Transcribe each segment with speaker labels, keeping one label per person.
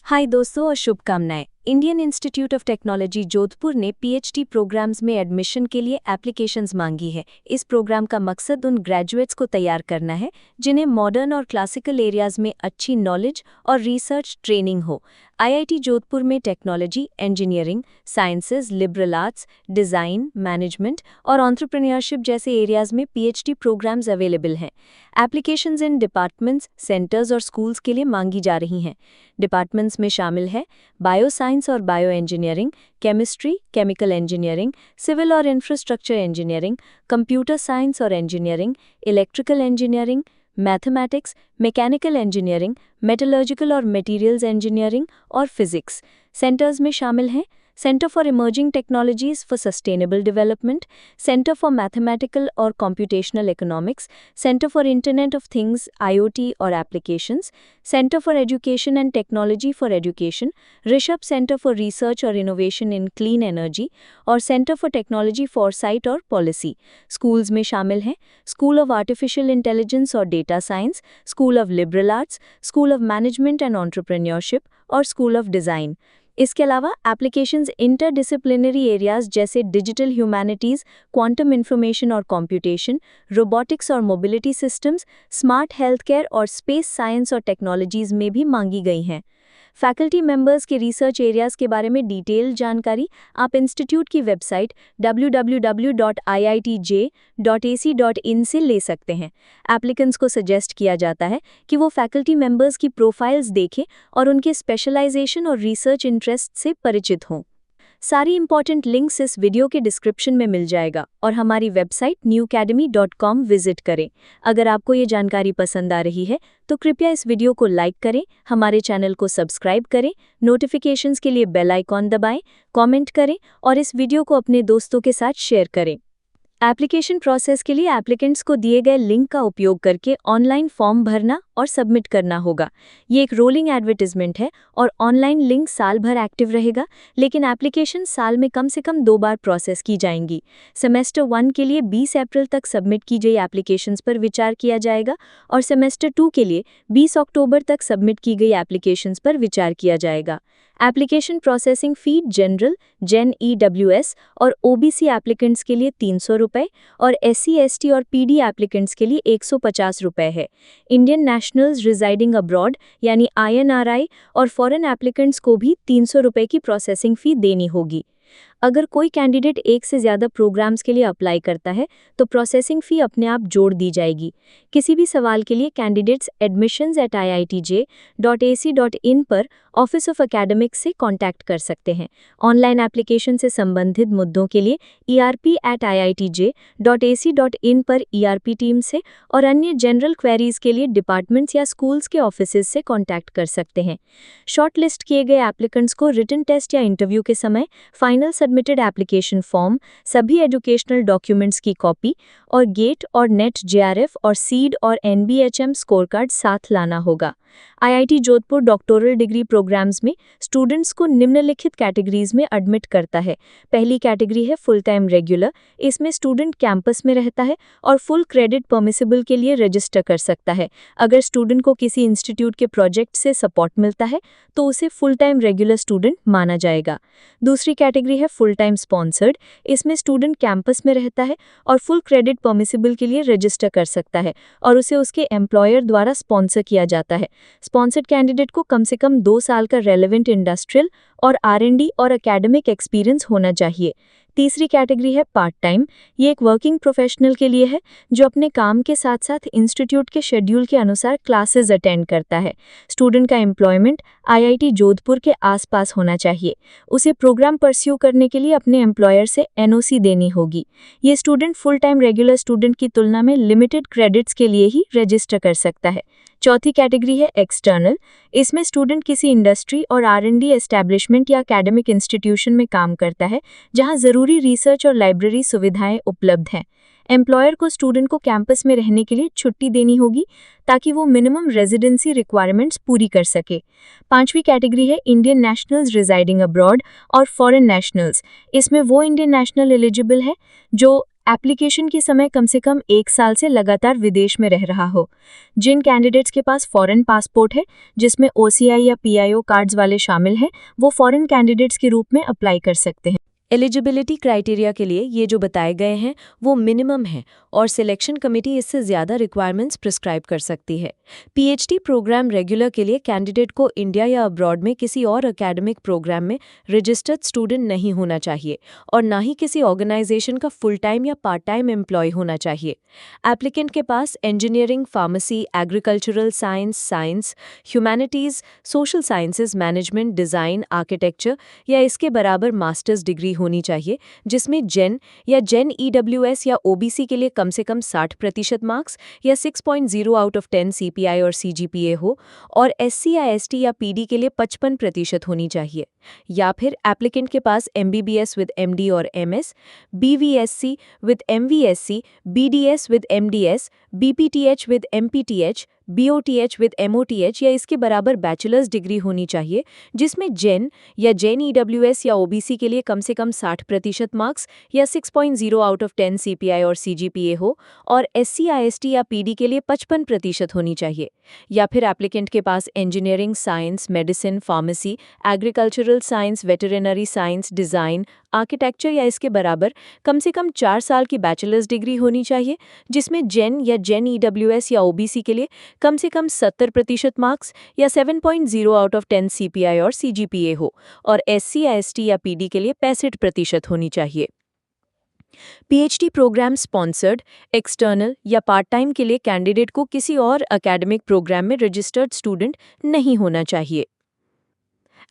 Speaker 1: हाय दोस्तों और शुभकामनाएं। Indian institute of technology Jodhpur ने पीएचडी प्रोग्राम्स में एडमिशन के लिए एप्लीकेशंस मांगी है। इस प्रोग्राम का मकसद उन ग्रेजुएट्स को तैयार करना है जिन्हें मॉडर्न और क्लासिकल एरियाज में अच्छी नॉलेज और रिसर्च ट्रेनिंग हो। आईआईटी जोधपुर में technology, engineering, sciences, liberal arts, design, management और एंटरप्रेन्योरशिप जैसे एरियाज में पीएचडी प्रोग्राम्स अवेलेबल हैं। एप्लीकेशंस इन डिपार्टमेंट्स, सेंटर्स और स्कूल्स के लिए मांगी जा रही हैं। डिपार्टमेंट्स में शामिल है बायो साइंस और bio engineering, chemistry, chemical engineering, civil और इंफ्रास्ट्रक्चर इंजीनियरिंग, कंप्यूटर साइंस और engineering, electrical engineering, mathematics, mechanical engineering, metallurgical और मटेरियल्स इंजीनियरिंग और फिजिक्स। सेंटर्स में शामिल हैं centre for emerging technologies for sustainable development, centre for mathematical और computational economics, centre for internet of things, IOT और applications, centre for education and technology for education, Rishabh centre for research और innovation in clean energy और centre for technology Forsyte और policy. Schools में शामिल हैं school of artificial intelligence और data science, school of liberal arts, school of management and entrepreneurship और school of design. इसके अलावा एप्लीकेशंस इंटरडिसिप्लिनरी एरियाज जैसे डिजिटल ह्यूमैनिटीज़, क्वांटम इंफॉर्मेशन और कंप्यूटेशन, रोबोटिक्स और mobility systems, smart health care और space science और technologies में भी मांगी गई हैं। फैकल्टी मेंबर्स के रिसर्च एरियाज के बारे में डिटेल जानकारी आप इंस्टीट्यूट की वेबसाइट www.iitj.ac.in से ले सकते हैं। एप्लीकेंट्स को सजेस्ट किया जाता है कि वो फैकल्टी मेंबर्स की प्रोफाइल्स देखें और उनके स्पेशलाइजेशन और रिसर्च इंटरेस्ट से परिचित हों। सारी इंपॉर्टेंट लिंक्स इस वीडियो के डिस्क्रिप्शन में मिल जाएगा और हमारी वेबसाइट newacademy.com विजिट करें। अगर आपको ये जानकारी पसंद आ रही है तो कृपया इस वीडियो को लाइक करें, हमारे चैनल को सब्सक्राइब करें, नोटिफिकेशंस के लिए बेल आइकॉन दबाएं, कमेंट करें और इस वीडियो को अपने दोस्तों के साथ शेयर करें। एप्लीकेशन प्रोसेस के लिए एप्लीकेंट्स को दिए गए लिंक का उपयोग करके ऑनलाइन फॉर्म भरना और सबमिट करना होगा। ये एक रोलिंग एडवर्टाइजमेंट है और ऑनलाइन लिंक साल भर एक्टिव रहेगा, लेकिन एप्लीकेशन साल में कम से कम 2 बार प्रोसेस की जाएंगी। सेमेस्टर 1 के लिए 20 अप्रैल तक सबमिट की गई एप्लीकेशंस पर विचार किया जाएगा और सेमेस्टर 2 के लिए 20 अक्टूबर तक सबमिट की गई एप्लीकेशंस पर विचार किया जाएगा। एप्लीकेशन प्रोसेसिंग फी जनरल, जेन ईडब्ल्यूएस और ओबीसी एप्लीकेंट्स के लिए 300 रुपये और एससी, एसटी और पीडी एप्लीकेंट्स के लिए 150 रुपये है। इंडियन नेशनल्स रिजाइडिंग अब्रॉड यानी आईएनआरआई और फॉरेन एप्लीकेंट्स को भी 300 रुपये की प्रोसेसिंग फ़ी देनी होगी। अगर कोई कैंडिडेट एक से ज़्यादा प्रोग्राम्स के लिए अप्लाई करता है तो प्रोसेसिंग फ़ी अपने आप जोड़ दी जाएगी। किसी भी सवाल के लिए कैंडिडेट्स admissions@iitj.ac.in पर ऑफिस ऑफ एकेडमिक्स से कांटेक्ट कर सकते हैं। ऑनलाइन एप्लीकेशन से संबंधित मुद्दों के लिए erp@iitj.ac.in पर ईआरपी टीम से और अन्य जनरल क्वेरीज के लिए डिपार्टमेंट्स या स्कूल्स के ऑफिसेज से कांटेक्ट कर सकते हैं। शॉर्टलिस्ट किए गए एप्लीकेंट्स को रिटन टेस्ट या इंटरव्यू के समय फाइनल सबमिटेड एप्लीकेशन फॉर्म, सभी एजुकेशनल डॉक्यूमेंट्स की कॉपी और गेट और नेट जेआरएफ और सीड और एनबीएचएम स्कोर कार्ड साथ लाना होगा। IIT Jodhpur doctoral degree programmes में स्टूडेंट्स को निम्नलिखित कैटेगरीज में एडमिट करता है। पहली कैटेगरी है फुल टाइम रेगुलर। इसमें स्टूडेंट कैंपस में रहता है और फुल क्रेडिट परमिसिबल के लिए रजिस्टर कर सकता है। अगर स्टूडेंट को किसी इंस्टीट्यूट के प्रोजेक्ट से सपोर्ट मिलता है तो उसे फुल टाइम रेगुलर स्टूडेंट माना जाएगा। दूसरी कैटेगरी है फुल टाइम स्पॉन्सर्ड। इसमें स्टूडेंट कैंपस में रहता है और फुल क्रेडिट परमिसिबल के लिए रजिस्टर कर सकता है और उसे उसके एम्प्लॉयर द्वारा स्पॉन्सर किया जाता है। स्पॉन्सर्ड कैंडिडेट को कम से कम 2 साल का रेलेवेंट इंडस्ट्रियल और आरएनडी और एकेडमिक एक्सपीरियंस होना चाहिए। तीसरी कैटेगरी है पार्ट टाइम। ये एक वर्किंग प्रोफेशनल के लिए है जो अपने काम के साथ साथ इंस्टीट्यूट के शेड्यूल के अनुसार क्लासेस अटेंड करता है। स्टूडेंट का एम्प्लॉयमेंट आईआईटी जोधपुर के आसपास होना चाहिए। उसे प्रोग्राम परस्यू करने के लिए अपने एम्प्लॉयर से एनओसी देनी होगी। ये student full time regular student की तुलना में लिमिटेड क्रेडिट्स के लिए ही रजिस्टर कर सकता है। चौथी कैटेगरी है एक्सटर्नल। इसमें स्टूडेंट किसी इंडस्ट्री और आरएनडी एस्टैब्लिशमेंट या एकेडमिक इंस्टीट्यूशन में काम करता है जहां ज़रूरी रिसर्च और लाइब्रेरी सुविधाएं उपलब्ध हैं। एम्प्लॉयर को स्टूडेंट को कैंपस में रहने के लिए छुट्टी देनी होगी ताकि वो मिनिमम रेजिडेंसी रिक्वायरमेंट्स पूरी कर सके। पांचवी कैटेगरी है इंडियन नेशनल्स रिजाइडिंग अब्रॉड और फॉरेन नेशनल्स। इसमें वो इंडियन नेशनल एलिजिबल है जो एप्लीकेशन के समय कम से कम 1 साल से लगातार विदेश में रह रहा हो। जिन कैंडिडेट्स के पास फॉरेन पासपोर्ट है, जिसमें OCI या PIO कार्ड्स वाले शामिल हैं, वो फॉरेन कैंडिडेट्स के रूप में अप्लाई कर सकते हैं। एलिजिबिलिटी क्राइटेरिया के लिए ये जो बताए गए हैं वो मिनिमम है और सिलेक्शन कमेटी इससे ज़्यादा रिक्वायरमेंट्स प्रिस्क्राइब कर सकती है। PhD प्रोग्राम रेगुलर के लिए कैंडिडेट को इंडिया या अब्रॉड में किसी और एकेडमिक प्रोग्राम में रजिस्टर्ड स्टूडेंट नहीं होना चाहिए और ना ही किसी ऑर्गेनाइजेशन का फुल टाइम या पार्ट टाइम एम्प्लॉय होना चाहिए। एप्लीकेंट के पास engineering, pharmacy, agricultural science, humanities, social sciences, management, design, architecture या इसके बराबर मास्टर्स डिग्री होनी चाहिए, जिसमें जेन या जेन EWS या OBC के लिए कम से कम 60% मार्क्स या 6.0 आउट ऑफ 10 CPI और CGPA हो और SC या ST या PD के लिए 55% होनी चाहिए। या फिर एप्लीकेंट के पास MBBS विद MD और MS, BVSC with MVSC, BDS with MDS, BPTH with MPTH, BOTH with MOTH या इसके बराबर बैचलर्स डिग्री होनी चाहिए, जिसमें जेन या जेन EWS या OBC के लिए कम से कम 60% मार्क्स या 6.0 आउट ऑफ 10 CPI और CGPA हो और SC या ST या PD के लिए 55% होनी चाहिए। या फिर एप्लीकेंट के पास engineering, science, medicine, pharmacy, agricultural science, veterinary science, design, architecture या इसके बराबर कम से कम 4 साल की बैचलर्स डिग्री होनी चाहिए, जिसमें जेन या जेन EWS या OBC के लिए कम से कम 70% मार्क्स या 7.0 आउट ऑफ 10 CPI और CGPA हो और SC या ST या PD के लिए 65% होनी चाहिए। PhD प्रोग्राम स्पॉन्सर्ड, एक्सटर्नल या पार्ट टाइम के लिए कैंडिडेट को किसी और एकेडमिक प्रोग्राम में रजिस्टर्ड स्टूडेंट नहीं होना चाहिए।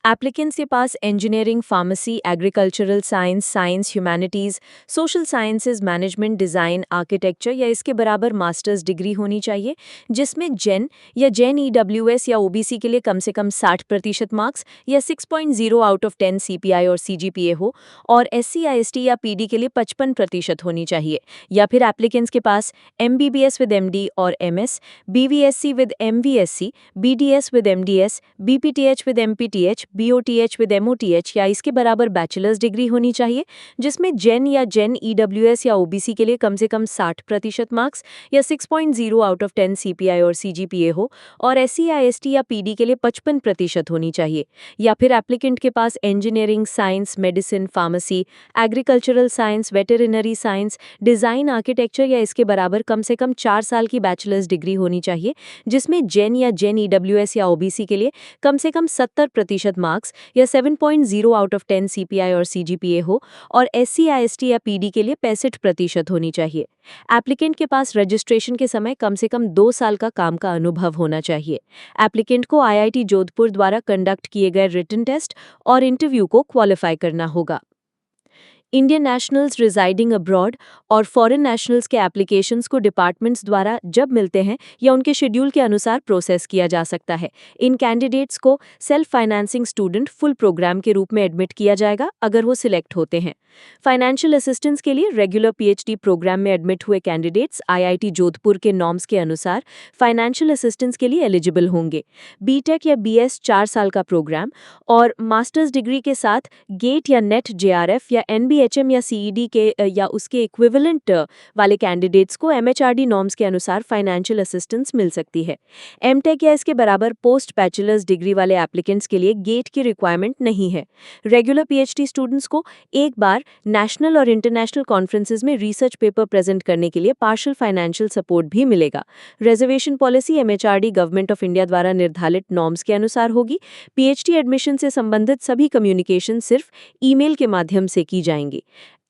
Speaker 1: एप्लीकेंट्स के पास engineering, pharmacy, agricultural science, humanities, social sciences, management, design, architecture या इसके बराबर मास्टर्स डिग्री होनी चाहिए, जिसमें जेन या जेन EWS या OBC के लिए कम से कम 60% मार्क्स या 6.0 आउट ऑफ 10 CPI और CGPA हो और SC या ST या PD के लिए 55% होनी चाहिए। या फिर एप्लीकेंट्स के पास MBBS विद MD और MS, BVSC with MVSC, BDS with MDS, BPTH with MPTH, BOTH with MOTH या इसके बराबर बैचलर्स डिग्री होनी चाहिए, जिसमें जेन या जेन EWS या OBC के लिए कम से कम 60% मार्क्स या 6.0 आउट ऑफ 10 CPI और CGPA हो और SC या ST या PD के लिए 55% होनी चाहिए। या फिर एप्लीकेंट के पास engineering, science, medicine, pharmacy, agricultural science, veterinary science, design, architecture या इसके बराबर कम से कम 4 साल की बैचलर्स डिग्री होनी चाहिए, जिसमें जेन या जेन EWS या OBC के लिए कम से कम 70% मार्क्स या 7.0 आउट ऑफ 10 CPI और CGPA हो और SC या ST या PD के लिए 65% होनी चाहिए। एप्लीकेंट के पास रजिस्ट्रेशन के समय कम से कम 2 साल का काम का अनुभव होना चाहिए। एप्लीकेंट को IIT जोधपुर द्वारा कंडक्ट किए गए रिटन टेस्ट और इंटरव्यू को क्वालिफाई करना होगा। इंडियन नेशनल्स रिजाइडिंग अब्रॉड और फॉरेन नेशनल्स के एप्लीकेशंस को डिपार्टमेंट्स द्वारा जब मिलते हैं या उनके शेड्यूल के अनुसार प्रोसेस किया जा सकता है। इन कैंडिडेट्स को self financing student full programme के रूप में एडमिट किया जाएगा अगर वो सिलेक्ट होते हैं। फाइनेंशियल असिस्टेंस के लिए रेगुलर PhD प्रोग्राम में एडमिट हुए कैंडिडेट्स IIT जोधपुर के नॉर्म्स के अनुसार फाइनेंशियल असिस्टेंस के लिए एलिजिबल होंगे। BTech या BS 4 साल का प्रोग्राम और मास्टर्स डिग्री के साथ गेट या नेट JRF या NBHM या CED के या उसके इक्विवेलेंट वाले कैंडिडेट्स को MHRD नॉर्म्स के अनुसार फाइनेंशियल असिस्टेंस मिल सकती है। MTech या इसके बराबर पोस्ट बैचलर्स डिग्री वाले एप्लीकेंट्स के लिए गेट की रिक्वायरमेंट नहीं है। रेगुलर PhD स्टूडेंट्स को एक बार नेशनल और इंटरनेशनल कॉन्फ्रेंसेज में रिसर्च पेपर प्रेजेंट करने के लिए पार्शियल फाइनेंशियल सपोर्ट भी मिलेगा। Reservation policy MHRD government of India द्वारा निर्धारित नॉर्म्स के अनुसार होगी। PhD एडमिशन से संबंधित सभी कम्युनिकेशन सिर्फ ईमेल के माध्यम से की जाएंगी।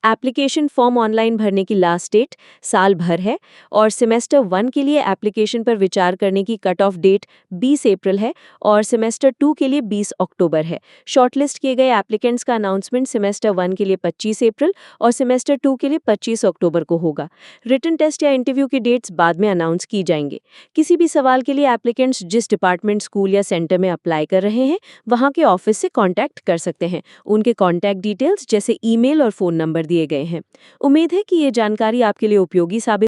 Speaker 1: एप्लीकेशन फॉर्म ऑनलाइन भरने की लास्ट डेट साल भर है और सेमेस्टर 1 के लिए एप्लीकेशन पर विचार करने की कट ऑफ डेट 20 अप्रैल है और सेमेस्टर 2 के लिए 20 अक्टूबर है। शॉर्टलिस्ट किए गए एप्लीकेंट्स का अनाउंसमेंट सेमेस्टर 1 के लिए 25 अप्रैल और सेमेस्टर 2 के लिए 25 अक्टूबर को होगा। रिटन टेस्ट या इंटरव्यू की डेट्स बाद में अनाउंस की जाएंगे। किसी भी सवाल के लिए एप्लीकेंट्स जिस डिपार्टमेंट, स्कूल या सेंटर में अप्लाई कर रहे हैं वहां के ऑफिस से कॉन्टैक्ट कर सकते हैं। उनके कॉन्टैक्ट डिटेल्स जैसे ईमेल और फ़ोन नंबर दिए गए हैं। उम्मीद है कि ये जानकारी आपके लिए उपयोगी साबित